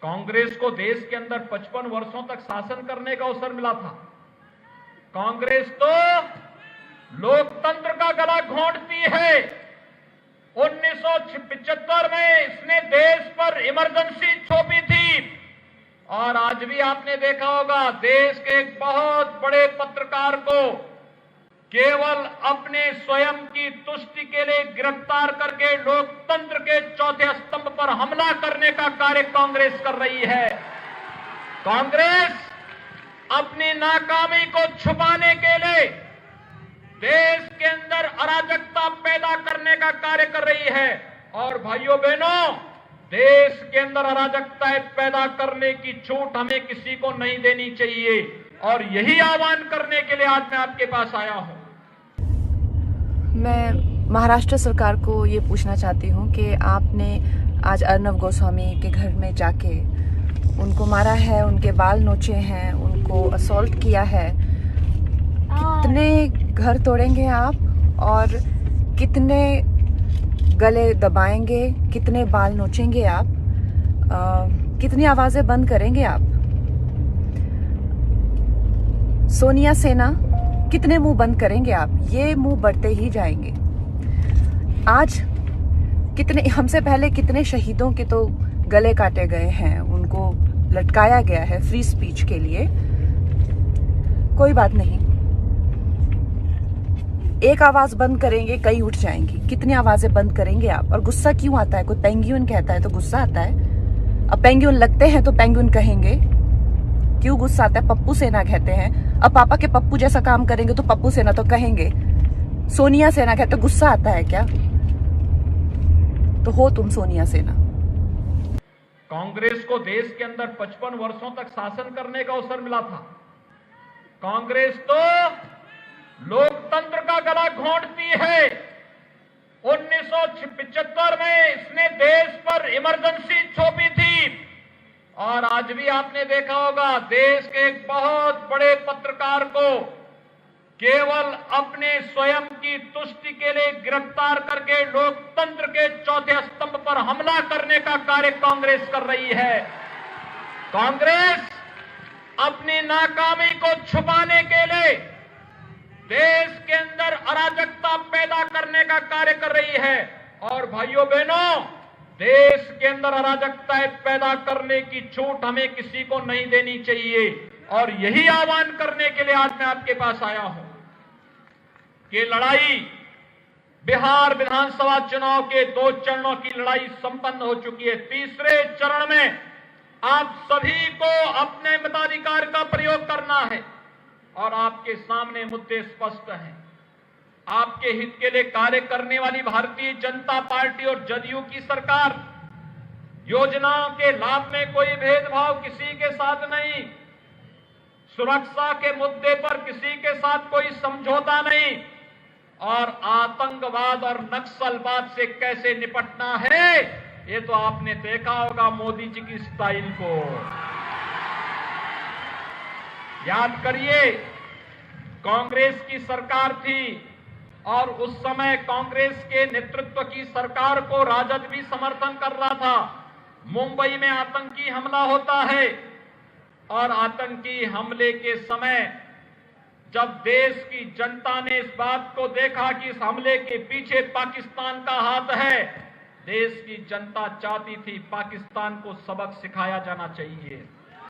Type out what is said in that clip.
कांग्रेस को देश के अंदर 55 वर्षों तक शासन करने का अवसर मिला था। कांग्रेस तो लोकतंत्र का गला घोंटती है। 1975 में इसने देश पर इमरजेंसी थोपी थी और आज भी आपने देखा होगा देश के एक बहुत बड़े पत्रकार को केवल अपने स्वयं की तुष्टि के लिए गिरफ्तार करके लोकतंत्र के चौथे स्तंभ पर हमला करने का कार्य कांग्रेस कर रही है। कांग्रेस अपनी नाकामी को छुपाने के लिए देश के अंदर अराजकता पैदा करने का कार्य कर रही है। और भाइयों बहनों, देश के अंदर अराजकता पैदा करने की छूट हमें किसी को नहीं देनी चाहिए और यही आह्वान करने के लिए आज मैं आपके पास आया हूं। मैं महाराष्ट्र सरकार को ये पूछना चाहती हूँ कि आपने आज अर्नब गोस्वामी के घर में जाके उनको मारा है, उनके बाल नोचे हैं, उनको असॉल्ट किया है। कितने घर तोड़ेंगे आप और कितने गले दबाएंगे, कितने बाल नोचेंगे आप, कितनी आवाजें बंद करेंगे आप? सोनिया सेना कितने मुंह बंद करेंगे आप? ये मुंह बढ़ते ही जाएंगे। आज कितने हमसे पहले कितने शहीदों के तो गले काटे गए हैं, उनको लटकाया गया है फ्री स्पीच के लिए। कोई बात नहीं, एक आवाज बंद करेंगे कई उठ जाएंगी। कितनी आवाजें बंद करेंगे आप? और गुस्सा क्यों आता है? कोई पेंगुइन कहता है तो गुस्सा आता है। अब पेंगुइन लगते हैं तो पेंगुइन कहेंगे। क्यों गुस्सा आता है? पप्पू सेना कहते हैं। अब पापा के पप्पू जैसा काम करेंगे तो पप्पू सेना तो कहेंगे। सोनिया सेना कहते तो गुस्सा आता है क्या? तो हो तुम सोनिया सेना। कांग्रेस को देश के अंदर 55 वर्षों तक शासन करने का अवसर मिला था। कांग्रेस तो लोकतंत्र का गला घोंटती है। 1975 में इसने देश पर इमरजेंसी थोपी थी और आज भी आपने देखा होगा देश के एक बहुत बड़े पत्रकार को केवल अपने स्वयं की तुष्टि के लिए गिरफ्तार करके लोकतंत्र के चौथे स्तंभ पर हमला करने का कार्य कांग्रेस कर रही है। कांग्रेस अपनी नाकामी को छुपाने के लिए देश के अंदर अराजकता पैदा करने का कार्य कर रही है। और भाइयों बहनों, देश के अंदर अराजकता पैदा करने की छूट हमें किसी को नहीं देनी चाहिए और यही आह्वान करने के लिए आज मैं आपके पास आया हूं कि लड़ाई बिहार विधानसभा चुनाव के 2 चरणों की लड़ाई संपन्न हो चुकी है। तीसरे चरण में आप सभी को अपने मताधिकार का प्रयोग करना है और आपके सामने मुद्दे स्पष्ट हैं। आपके हित के लिए कार्य करने वाली भारतीय जनता पार्टी और जदयू की सरकार योजनाओं के लाभ में कोई भेदभाव किसी के साथ नहीं, सुरक्षा के मुद्दे पर किसी के साथ कोई समझौता नहीं और आतंकवाद और नक्सलवाद से कैसे निपटना है ये तो आपने देखा होगा मोदी जी की स्टाइल को। याद करिए, कांग्रेस की सरकार थी और उस समय कांग्रेस के नेतृत्व की सरकार को राजद भी समर्थन कर रहा था। मुंबई में आतंकी हमला होता है और आतंकी हमले के समय जब देश की जनता ने इस बात को देखा कि इस हमले के पीछे पाकिस्तान का हाथ है, देश की जनता चाहती थी पाकिस्तान को सबक सिखाया जाना चाहिए।